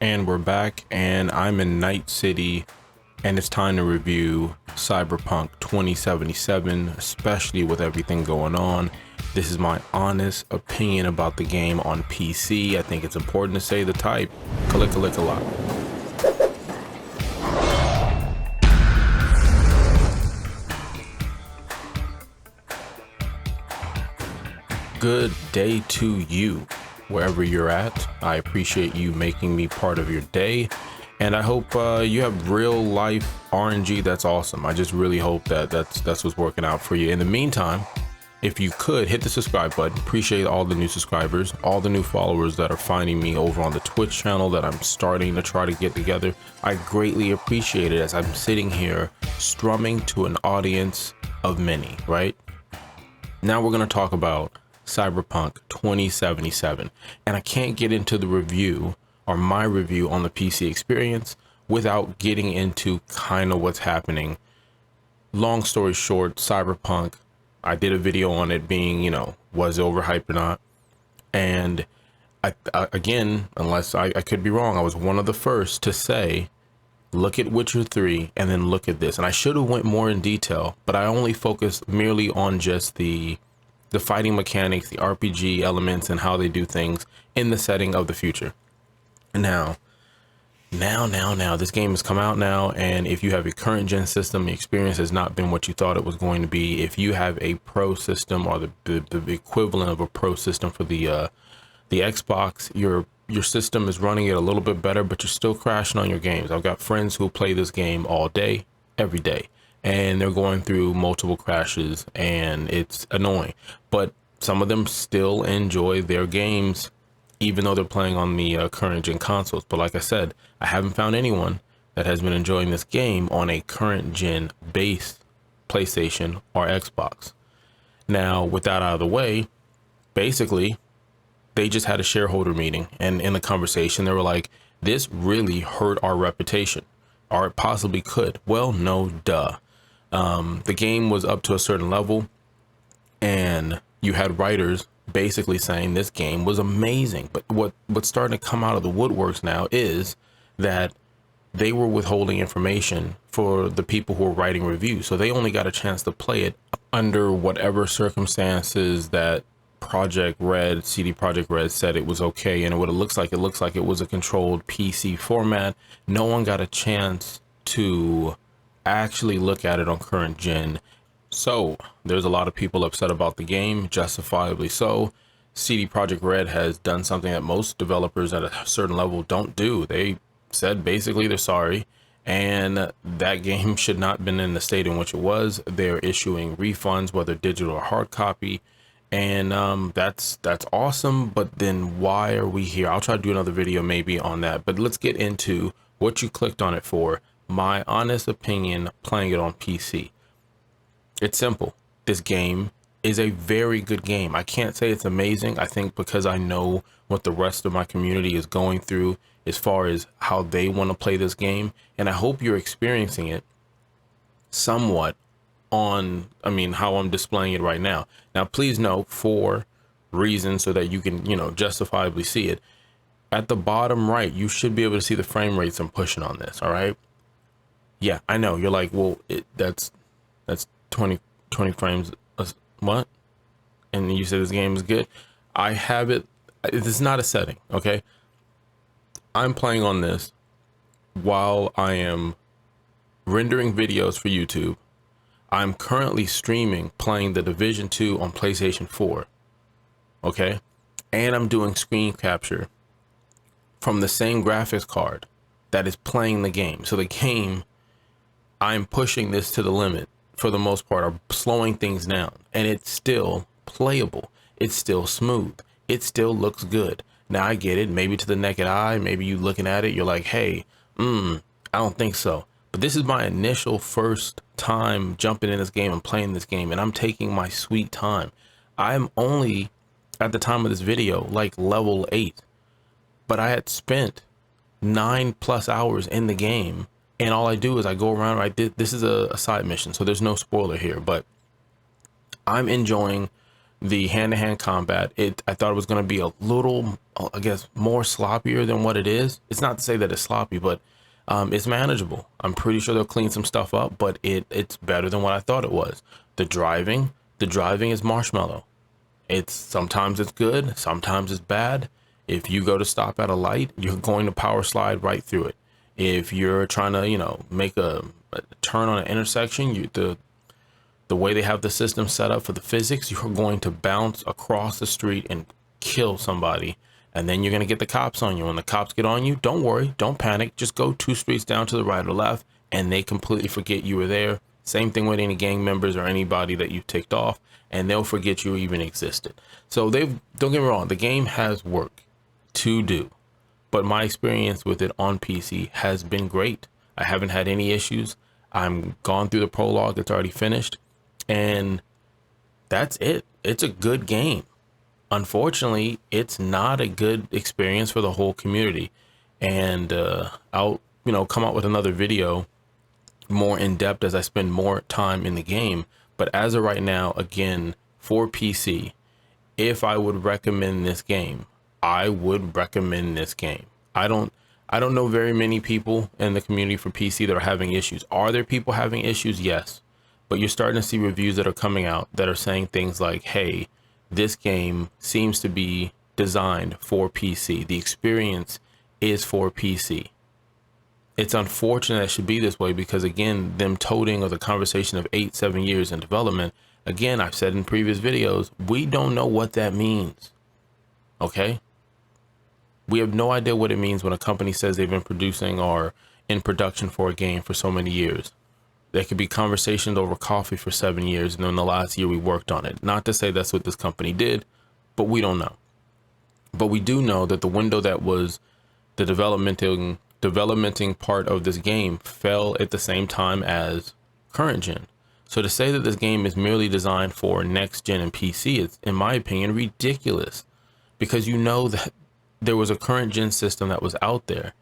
And we're back, and I'm in Night City, and it's time to review Cyberpunk 2077, especially with everything going on. This is my honest opinion about the game on PC. I think it's important to say the type. Kalika-lika-la. Good day to you, wherever you're at. I appreciate you making me part of your day, and I hope you have real life RNG. That's awesome. I just really hope that that's what's working out for you. In the meantime, if you could hit the subscribe button. Appreciate all the new subscribers, all the new followers that are finding me over on the Twitch channel that I'm starting to try to get together. I greatly appreciate it as I'm sitting here strumming to an audience of many. Right now we're going to talk about Cyberpunk 2077, and I can't get into the review or my review on the PC experience without getting into kind of what's happening. Long story short, Cyberpunk, I did a video on it being, was it overhyped or not, and I again, unless I could be wrong, I was one of the first to say look at Witcher 3 and then look at this, and I should have went more in detail, but I only focused merely on just the fighting mechanics, the RPG elements, and how they do things in the setting of the future. And now, this game has come out now, and if you have a current gen system, the experience has not been what you thought it was going to be. If you have a pro system or the equivalent of a pro system for the Xbox, your system is running it a little bit better, but you're still crashing on your games. I've got friends who play this game all day, every day, and they're going through multiple crashes, and it's annoying, but some of them still enjoy their games even though they're playing on the current gen consoles. But like I said, I haven't found anyone that has been enjoying this game on a current gen based PlayStation or Xbox. Now, with that out of the way, basically they just had a shareholder meeting, and in the conversation they were like, this really hurt our reputation, or it possibly could. Well, no, duh. The game was up to a certain level, and you had writers basically saying this game was amazing. But what's starting to come out of the woodworks now is that they were withholding information for the people who were writing reviews, so they only got a chance to play it under whatever circumstances that CD Projekt Red said it was okay. And what it looks like it was a controlled PC format. No one got a chance to actually look at it on current gen. So there's a lot of people upset about the game, justifiably so. CD Projekt Red has done something that most developers at a certain level don't do. They said basically they're sorry, and that game should not have been in the state in which it was. They're issuing refunds, whether digital or hard copy, and that's awesome. But then why are we here? I'll try to do another video maybe on that, but let's get into what you clicked on it for. My honest opinion playing it on PC. It's simple. This game is a very good game. I can't say it's amazing. I think because I know what the rest of my community is going through as far as how they want to play this game, and I hope you're experiencing it somewhat on, how I'm displaying it right now. Now, please note, for reasons so that you can, justifiably see it, at the bottom right, you should be able to see the frame rates I'm pushing on this. All right. Yeah, I know. You're like, well, that's 20 frames. What? And you said this game is good. I have it. This is not a setting. Okay. I'm playing on this while I am rendering videos for YouTube. I'm currently streaming, playing The Division 2 on PlayStation 4. Okay. And I'm doing screen capture from the same graphics card that is playing the game. So the game, I'm pushing this to the limit for the most part, are slowing things down, and it's still playable. It's still smooth. It still looks good. Now I get it. Maybe to the naked eye, maybe you looking at it, you're like, hey, I don't think so. But this is my initial first time jumping in this game and playing this game, and I'm taking my sweet time. I'm only at the time of this video, like level 8, but I had spent 9+ hours in the game. And all I do is I go around, this is a side mission, so there's no spoiler here, but I'm enjoying The hand-to-hand combat, I thought it was going to be a little, I guess, more sloppier than what it is. It's not to say that it's sloppy, but it's manageable. I'm pretty sure they'll clean some stuff up, but it's better than what I thought it was. The driving is marshmallow. Sometimes it's good, sometimes it's bad. If you go to stop at a light, you're going to power slide right through it. If you're trying to, make a turn on an intersection, the way they have the system set up for the physics, you're going to bounce across the street and kill somebody. And then you're going to get the cops on you. When the cops get on you, don't worry, don't panic. Just go 2 streets down to the right or left, and they completely forget you were there. Same thing with any gang members or anybody that you've ticked off, and they'll forget you even existed. So don't get me wrong, the game has work to do, but my experience with it on PC has been great. I haven't had any issues. I'm gone through the prologue. It's already finished. And that's it. It's a good game. Unfortunately, it's not a good experience for the whole community. And I'll, come out with another video more in depth as I spend more time in the game. But as of right now, again, for PC, if I would recommend this game, I would recommend this game. I don't know very many people in the community for PC that are having issues. Are there people having issues? Yes. But you're starting to see reviews that are coming out that are saying things like, hey, this game seems to be designed for PC. The experience is for PC. It's unfortunate it should be this way because, again, them toting of the conversation of 8-7 years in development, again, I've said in previous videos, we don't know what that means. Okay? We have no idea what it means when a company says they've been producing or in production for a game for so many years. There could be conversations over coffee for 7 years, and then the last year we worked on it. Not to say that's what this company did, but we don't know. But we do know that the window that was the developmenting part of this game fell at the same time as current gen. So to say that this game is merely designed for next gen and PC is, in my opinion, ridiculous, because that there was a current gen system that was out there,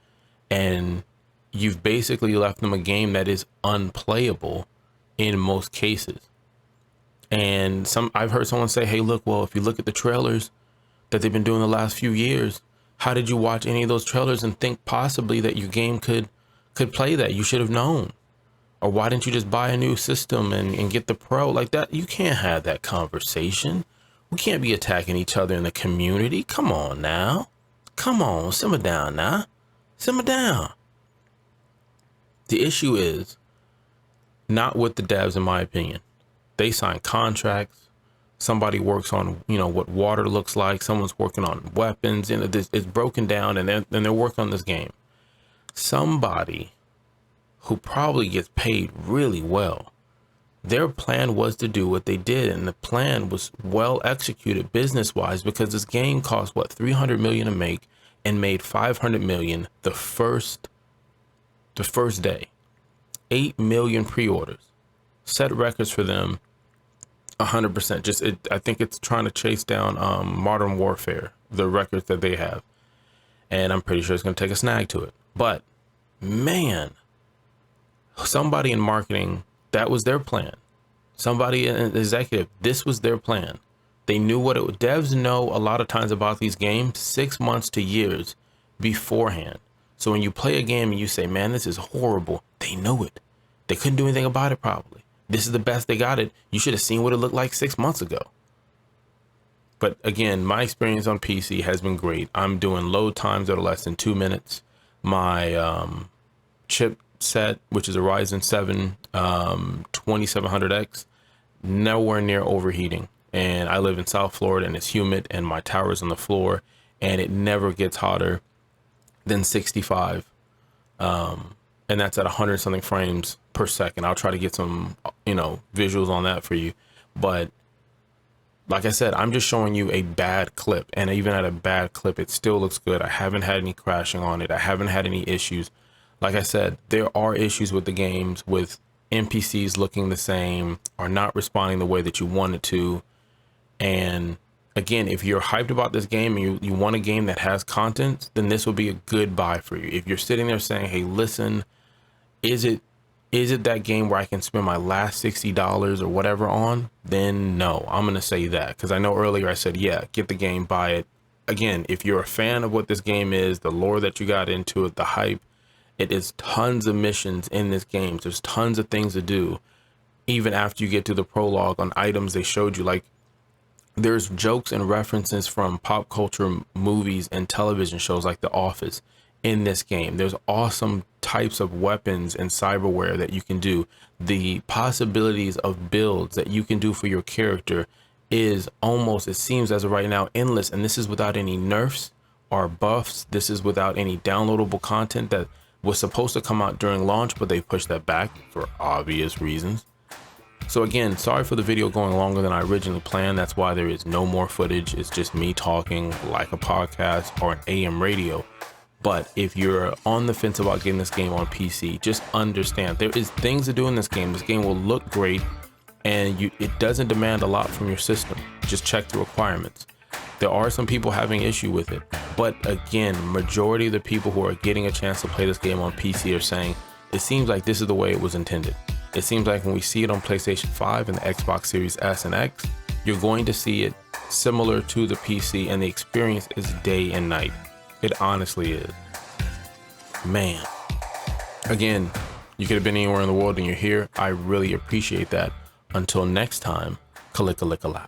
and you've basically left them a game that is unplayable in most cases. And I've heard someone say, hey, look, well, if you look at the trailers that they've been doing the last few years, how did you watch any of those trailers and think possibly that your game could play that? You should have known. Or why didn't you just buy a new system and get the Pro like that? You can't have that conversation. We can't be attacking each other in the community. Come on now. Come on, simmer down now. Simmer down. The issue is not with the devs, in my opinion. They sign contracts. Somebody works on, what water looks like. Someone's working on weapons. It's broken down, and they're working on this game. Somebody who probably gets paid really well, their plan was to do what they did, and the plan was well executed business-wise, because this game cost, $300 million to make and made $500 million the first day. 8 million pre-orders, set records for them 100%. I think it's trying to chase down Modern Warfare, the records that they have, and I'm pretty sure it's going to take a snag to it. But man, somebody in marketing, that was their plan. Somebody in executive, this was their plan. They knew what devs know a lot of times about these games 6 months to years beforehand. So when you play a game and you say, man, this is horrible, they know it. They couldn't do anything about it probably. This is the best they got it. You should have seen what it looked like 6 months ago. But again, my experience on PC has been great. I'm doing load times that are less than 2 minutes. My chipset, which is a Ryzen 7 2700X, nowhere near overheating. And I live in South Florida and it's humid and my tower's on the floor and it never gets hotter than 65. And that's at 100 something frames per second. I'll try to get some, visuals on that for you. But like I said, I'm just showing you a bad clip, and even at a bad clip, it still looks good. I haven't had any crashing on it. I haven't had any issues. Like I said, there are issues with the games, with NPCs looking the same or not responding the way that you want it to. And again, if you're hyped about this game and you want a game that has content, then this will be a good buy for you. If you're sitting there saying, hey, listen, is it Is it that game where I can spend my last $60 or whatever on? Then no, I'm going to say that, because I know earlier I said, yeah, get the game, buy it. Again, if you're a fan of what this game is, the lore that you got into it, the hype, it is tons of missions in this game. There's tons of things to do. Even after you get to the prologue on items they showed you, like there's jokes and references from pop culture movies and television shows like The Office in this game. There's awesome types of weapons and cyberware that you can do. The possibilities of builds that you can do for your character is almost, it seems as of right now, endless. And this is without any nerfs or buffs. This is without any downloadable content that was supposed to come out during launch, but they pushed that back for obvious reasons. So again, sorry for the video going longer than I originally planned. That's why there is no more footage. It's just me talking like a podcast or an AM radio. But if you're on the fence about getting this game on PC, just understand there is things to do in this game. This game will look great, and it doesn't demand a lot from your system. Just check the requirements. There are some people having issue with it, but again, majority of the people who are getting a chance to play this game on PC are saying it seems like this is the way it was intended. It seems like when we see it on PlayStation 5 and the Xbox Series S and X, you're going to see it similar to the PC, and the experience is day and night. It honestly is. Man. Again, you could have been anywhere in the world and you're here. I really appreciate that. Until next time, Kalika-lika-lao.